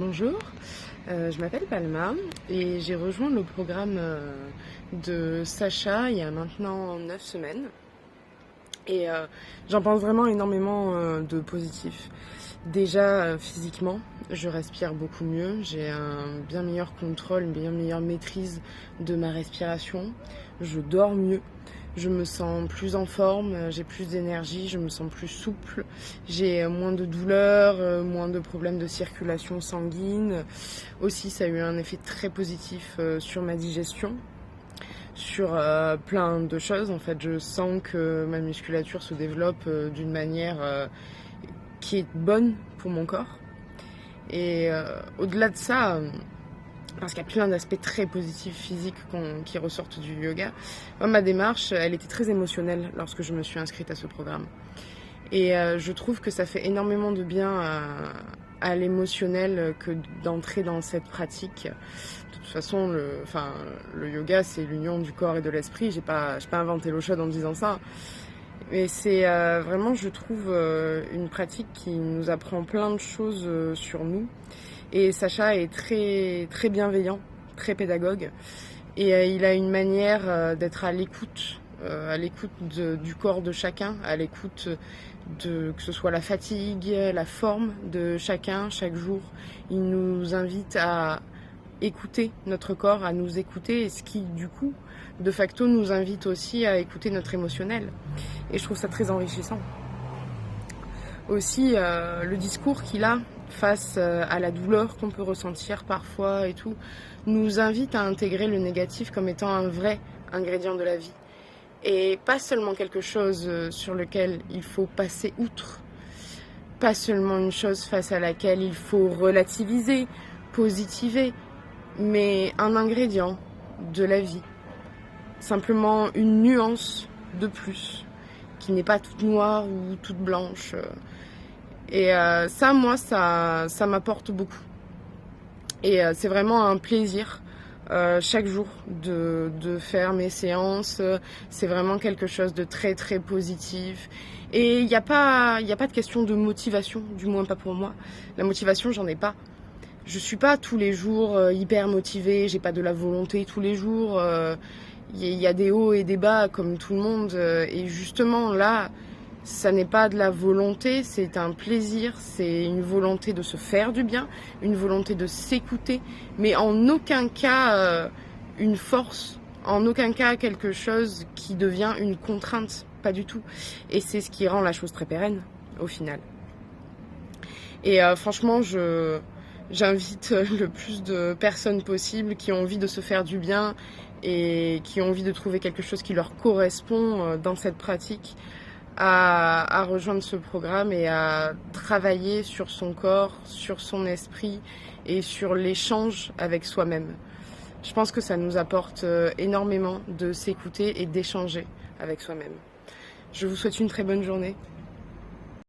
Bonjour, je m'appelle Palma et j'ai rejoint le programme de Sacha il y a maintenant 9 semaines et j'en pense vraiment énormément de positif. Déjà physiquement, je respire beaucoup mieux, j'ai un bien meilleur contrôle, une bien meilleure maîtrise de ma respiration, je dors mieux. Je me sens plus en forme, j'ai plus d'énergie, je me sens plus souple, j'ai moins de douleurs, moins de problèmes de circulation sanguine. Aussi, ça a eu un effet très positif sur ma digestion, sur plein de choses. En fait, je sens que ma musculature se développe d'une manière qui est bonne pour mon corps. Et au-delà de ça, parce qu'il y a plein d'aspects très positifs physiques qui ressortent du yoga. Moi, ma démarche, elle était très émotionnelle lorsque je me suis inscrite à ce programme. Et je trouve que ça fait énormément de bien à l'émotionnel que d'entrer dans cette pratique. De toute façon, le yoga, c'est l'union du corps et de l'esprit. J'ai pas inventé l'eau chaude en disant ça. Mais c'est vraiment, je trouve, une pratique qui nous apprend plein de choses sur nous. Et Sacha est très, très bienveillant, très pédagogue. Et il a une manière d'être à l'écoute du corps de chacun, à l'écoute de que ce soit la fatigue, la forme de chacun, chaque jour. Il nous invite à écouter notre corps, à nous écouter, et ce qui, du coup, de facto, nous invite aussi à écouter notre émotionnel. Et je trouve ça très enrichissant. Aussi, le discours qu'il a face à la douleur qu'on peut ressentir parfois et tout, nous invite à intégrer le négatif comme étant un vrai ingrédient de la vie. Et pas seulement quelque chose sur lequel il faut passer outre, pas seulement une chose face à laquelle il faut relativiser, positiver, mais un ingrédient de la vie. Simplement une nuance de plus, qui n'est pas toute noire ou toute blanche. Et ça, moi, ça m'apporte beaucoup. Et c'est vraiment un plaisir chaque jour de faire mes séances. C'est vraiment quelque chose de très, très positif. Et il n'y a pas de question de motivation, du moins pas pour moi. La motivation, j'en ai pas. Je suis pas tous les jours hyper motivée, j'ai pas de la volonté tous les jours. Il y a des hauts et des bas comme tout le monde. Et justement, là, ça n'est pas de la volonté, c'est un plaisir, c'est une volonté de se faire du bien, une volonté de s'écouter, mais en aucun cas une force, en aucun cas quelque chose qui devient une contrainte, pas du tout. Et c'est ce qui rend la chose très pérenne, au final. Et franchement, j'invite le plus de personnes possible qui ont envie de se faire du bien et qui ont envie de trouver quelque chose qui leur correspond dans cette pratique à rejoindre ce programme et à travailler sur son corps, sur son esprit et sur l'échange avec soi-même. Je pense que ça nous apporte énormément de s'écouter et d'échanger avec soi-même. Je vous souhaite une très bonne journée.